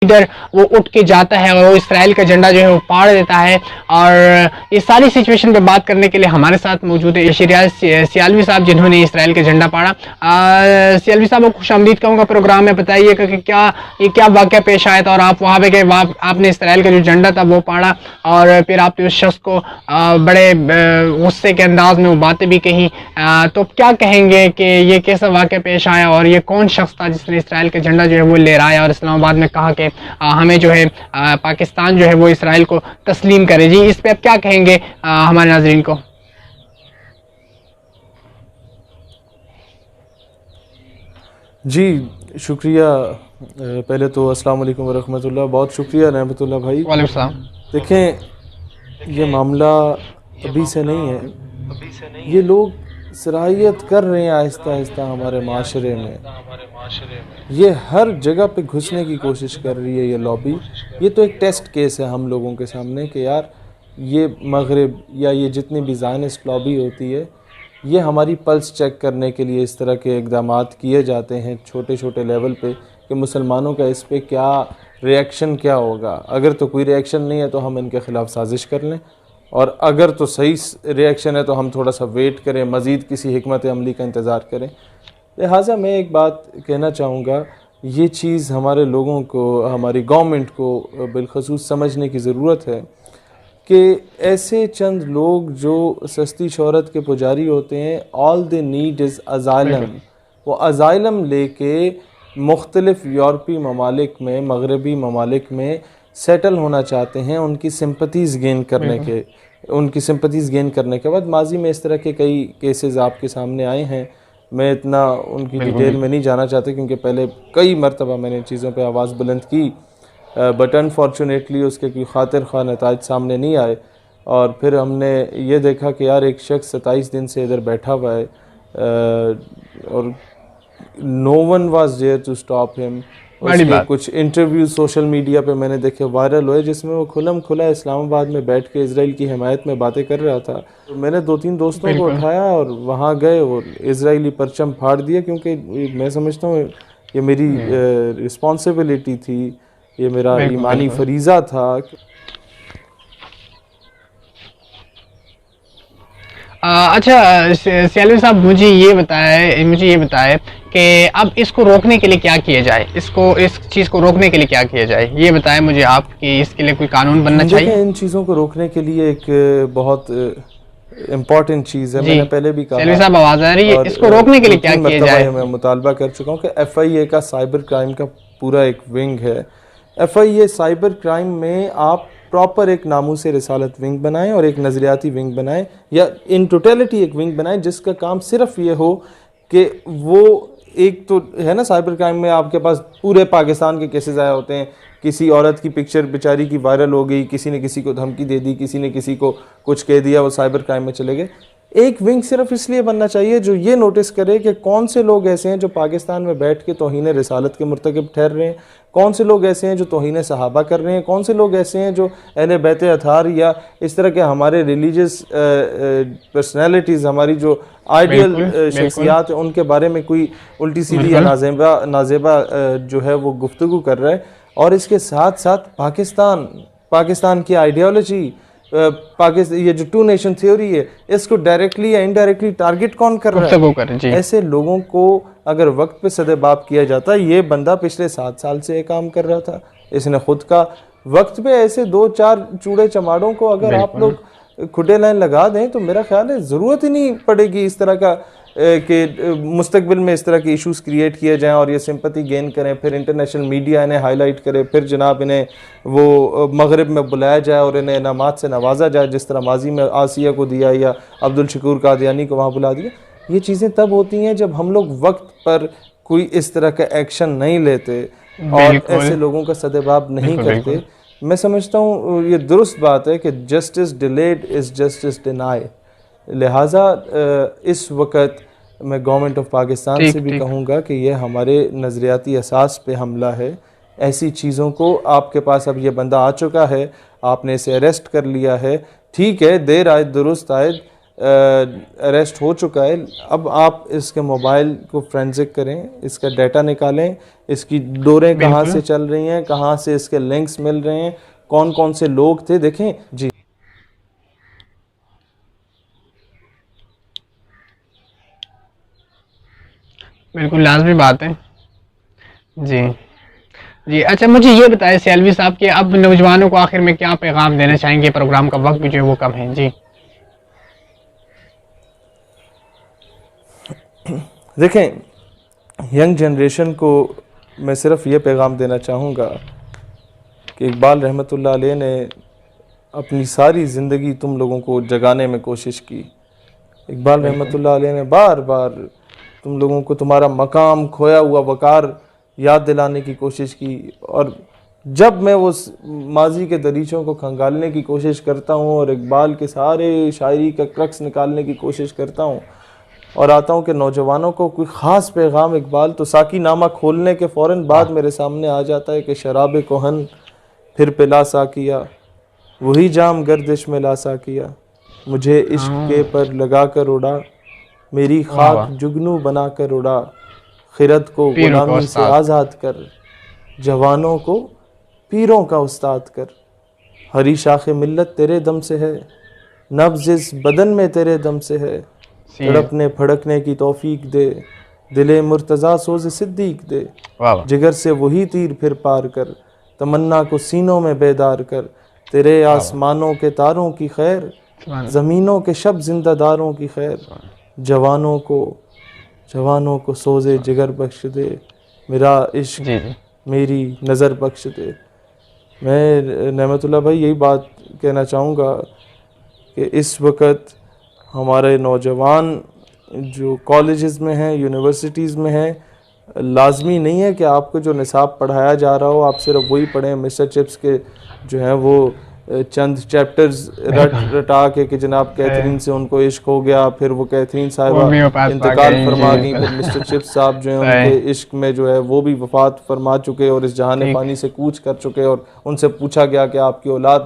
ادھر وہ اٹھ کے جاتا ہے اور وہ اسرائیل کا جھنڈا جو ہے وہ پاڑ دیتا ہے. اور اس ساری سچویشن پہ بات کرنے کے لیے ہمارے ساتھ موجود ہے شریعت سیالوی صاحب جنہوں نے اسرائیل کا جھنڈا پاڑا. سیالوی صاحب خوش آمدید کہوں گا پروگرام میں. بتائیے کہ یہ کیا واقعہ پیش آیا تھا اور آپ وہاں پہ گئے, آپ نے اسرائیل کا جو جھنڈا تھا وہ پاڑا اور پھر آپ نے اس شخص کو بڑے غصے کے انداز میں وہ باتیں بھی کہیں. تو کیا کہیں گے کہ یہ کیسا واقعہ پیش آیا اور یہ کون شخص تھا جس نے اسرائیل کا جھنڈا جو ہے وہ لہرایا اور اسلام آباد میں کہا کہ ہمیں جو ہے پاکستان جو ہے وہ اسرائیل کو تسلیم کرے؟ جی اس پہ آپ کیا کہیں گے ہمارے ناظرین کو؟ جی شکریہ. پہلے تو السلام علیکم ورحمۃ اللہ. بہت شکریہ رحمۃ اللہ بھائی. وعلیکم السلام. دیکھیں یہ معاملہ ابھی سے نہیں ہے, یہ لوگ صلاحیت کر رہے ہیں آہستہ آہستہ ہمارے معاشرے میں. یہ ہر جگہ پہ گھسنے کی کوشش کر رہی ہے یہ لابی. یہ تو ایک ٹیسٹ کیس ہے ہم لوگوں کے سامنے کہ یار یہ مغرب یا یہ جتنی بھی زائنسٹ لابی ہوتی ہے یہ ہماری پلس چیک کرنے کے لیے اس طرح کے اقدامات کیے جاتے ہیں چھوٹے چھوٹے لیول پہ کہ مسلمانوں کا اس پہ کیا ریئیکشن کیا ہوگا. اگر تو کوئی ریئیکشن نہیں ہے تو ہم ان کے خلاف سازش کر لیں, اور اگر تو صحیح ریئیکشن ہے تو ہم تھوڑا سا ویٹ کریں, مزید کسی حکمت عملی کا انتظار کریں. لہٰذا میں ایک بات کہنا چاہوں گا, یہ چیز ہمارے لوگوں کو, ہماری گورنمنٹ کو بالخصوص سمجھنے کی ضرورت ہے کہ ایسے چند لوگ جو سستی شہرت کے پجاری ہوتے ہیں, آل دے نیڈ از ازائلم. وہ ازائلم لے کے مختلف یورپی ممالک میں, مغربی ممالک میں سیٹل ہونا چاہتے ہیں ان کی سمپتیز گین کرنے کے. ان کی سمپتیز گین کرنے کے بعد ماضی میں اس طرح کے کئی کیسز آپ کے سامنے آئے ہیں. میں اتنا ان کی ڈیٹیل میں نہیں جانا چاہتا کیونکہ پہلے کئی مرتبہ میں نے چیزوں پہ آواز بلند کی, بٹ انفارچونیٹلی اس کے کوئی خاطر خواہ نتائج سامنے نہیں آئے. اور پھر ہم نے یہ دیکھا کہ یار ایک شخص 27 دن سے ادھر بیٹھا ہوا ہے اور no one was there to stop him. اس کے کچھ انٹرویوز سوشل میڈیا پہ میں نے دیکھے وائرل ہوئے جس میں وہ کھلم کھلا اسلام آباد میں بیٹھ کے اسرائیل کی حمایت میں باتیں کر رہا تھا. میں نے 2-3 دوستوں کو اٹھایا اور وہاں گئے, وہ اسرائیلی پرچم پھاڑ دیا کیونکہ میں سمجھتا ہوں یہ میری رسپانسبلٹی تھی, یہ میرا ایمانی فریضہ تھا. اچھا سیالوی صاحب مجھے یہ بتائے کہ اب اس کو روکنے کے لیے کیا کیا جائے, اس چیز کو روکنے کے لیے کیا کیا جائے, یہ بتائیں مجھے آپ کہ اس کے لیے کوئی قانون بننا چاہیے. ان چیزوں کو روکنے کے لیے ایک بہت امپورٹنٹ چیز ہے, میں نے پہلے بھی کہا, سیالوی صاحب آواز آ رہی ہے, اس کو روکنے کے لیے کیا کیا جائے؟ میں مطالبہ کر چکا ہوں کہ ایف آئی اے کا سائبر کرائم کا پورا ایک ونگ ہے. F I A cyber crime میں آپ پراپر ایک ناموس رسالت ونگ بنائیں اور ایک نظریاتی ونگ بنائیں, یا ان ٹوٹیلٹی ایک ونگ بنائیں جس کا کام صرف یہ ہو کہ وہ ایک تو ہے نا سائبر کرائم میں آپ کے پاس پورے پاکستان کے کیسز آئے ہوتے ہیں. کسی عورت کی پکچر بیچاری کی وائرل ہو گئی, کسی نے کسی کو دھمکی دے دی, کسی نے کسی کو کچھ کہہ دیا, وہ سائبر کرائم میں چلے گئے. ایک ونگ صرف اس لیے بننا چاہیے جو یہ نوٹس کرے کہ کون سے لوگ ایسے ہیں جو پاکستان میں بیٹھ کے توہین رسالت کے مرتکب ٹھہر رہے ہیں, کون سے لوگ ایسے ہیں جو توہین صحابہ کر رہے ہیں, کون سے لوگ ایسے ہیں جو اہل بیت اطہار یا اس طرح کے ہمارے ریلیجیس پرسنالٹیز, ہماری جو آئیڈیل شخصیات ہیں ان کے بارے میں کوئی الٹی سیدھی یا نازیبہ جو ہے وہ گفتگو کر رہا ہے. اور اس کے ساتھ ساتھ پاکستان کی آئیڈیالوجی, یہ جو 2 نیشن تھیوری ہے, اس کو ڈائریکٹلی یا انڈائریکٹلی ٹارگٹ کون کر رہا ہے؟ ایسے لوگوں کو اگر وقت پہ سدباب کیا جاتا, یہ بندہ پچھلے 7 سال سے یہ کام کر رہا تھا, اس نے خود کا وقت پہ ایسے 2-4 چوڑے چماڑوں کو اگر آپ لوگ کھڈے لائن لگا دیں تو میرا خیال ہے ضرورت ہی نہیں پڑے گی اس طرح کا کہ مستقبل میں اس طرح کے ایشوز کریٹ کیے جائیں اور یہ سمپتی گین کریں, پھر انٹرنیشنل میڈیا انہیں ہائی لائٹ کرے, پھر جناب انہیں وہ مغرب میں بلایا جائے اور انہیں انعامات سے نوازا جائے جس طرح ماضی میں آسیہ کو دیا یا عبدالشکور قادیانی کو وہاں بلا دیا. یہ چیزیں تب ہوتی ہیں جب ہم لوگ وقت پر کوئی اس طرح کا ایکشن نہیں لیتے اور ایسے لوگوں کا سدباب نہیں کرتے. میں سمجھتا ہوں یہ درست بات ہے کہ justice delayed is justice deny. لہٰذا اس وقت میں گورنمنٹ آف پاکستان سے بھی کہوں گا کہ یہ ہمارے نظریاتی اساس پہ حملہ ہے. ایسی چیزوں کو آپ کے پاس اب یہ بندہ آ چکا ہے, آپ نے اسے اریسٹ کر لیا ہے, ٹھیک ہے, دیر آئے درست آئے, اریسٹ ہو چکا ہے. اب آپ اس کے موبائل کو فرینزک کریں, اس کا ڈیٹا نکالیں, اس کی ڈوریں کہاں سے چل رہی ہیں, کہاں سے اس کے لنکس مل رہے ہیں, کون کون سے لوگ تھے, دیکھیں جی. بالکل لازمی بات ہے. جی جی اچھا مجھے یہ بتائیں سیالوی صاحب کہ اب نوجوانوں کو آخر میں کیا پیغام دینا چاہیں گے؟ پروگرام کا وقت بھی جو ہے وہ کم ہے. جی دیکھیں, ینگ جنریشن کو میں صرف یہ پیغام دینا چاہوں گا کہ اقبال رحمۃ اللہ علیہ نے اپنی ساری زندگی تم لوگوں کو جگانے میں کوشش کی. اقبال رحمۃ اللہ علیہ نے بار بار تم لوگوں کو تمہارا مقام, کھویا ہوا وقار یاد دلانے کی کوشش کی. اور جب میں وہ ماضی کے دریچوں کو کھنگالنے کی کوشش کرتا ہوں اور اقبال کے سارے شاعری کا کرکس نکالنے کی کوشش کرتا ہوں اور آتا ہوں کہ نوجوانوں کو کوئی خاص پیغام اقبال, تو ساقی نامہ کھولنے کے فوراً بعد میرے سامنے آ جاتا ہے کہ شراب کہن پھر پلا ساقیا, وہی جام گردش میں لا ساقیا, مجھے عشق کے پر لگا کر اڑا, میری خاک جگنو بنا کر اڑا, خرد کو غلامی سے آزاد کر, جوانوں کو پیروں کا استاد کر, ہری شاخ ملت تیرے دم سے ہے, نبض اس بدن میں تیرے دم سے ہے, تڑپنے پھڑکنے کی توفیق دے, دل مرتضیٰ سوز صدیق دے, جگر سے وہی تیر پھر پار کر, تمنا کو سینوں میں بیدار کر, تیرے آسمانوں کے تاروں کی خیر, زمینوں کے شب زندہ داروں کی خیر, جوانوں کو سوز جگر بخش دے, میرا عشق میری نظر بخش دے. میں نعمت اللہ بھائی یہی بات کہنا چاہوں گا کہ اس وقت ہمارے نوجوان جو کالجز میں ہیں, یونیورسٹیز میں ہیں, لازمی نہیں ہے کہ آپ کو جو نصاب پڑھایا جا رہا ہو آپ صرف وہی پڑھیں. مسٹر چپس کے جو ہیں وہ چند چیپٹرز رٹا کے کہ جناب کیتھرین سے ان کو عشق ہو گیا, پھر وہ کیتھرین صاحبہ انتقال فرما گئیں, پھر مسٹر چپس صاحب جو ہیں ان کے عشق میں جو ہے وہ بھی وفات فرما چکے اور اس جہان فانی سے کوچ کر چکے, اور ان سے پوچھا گیا کہ آپ کی اولاد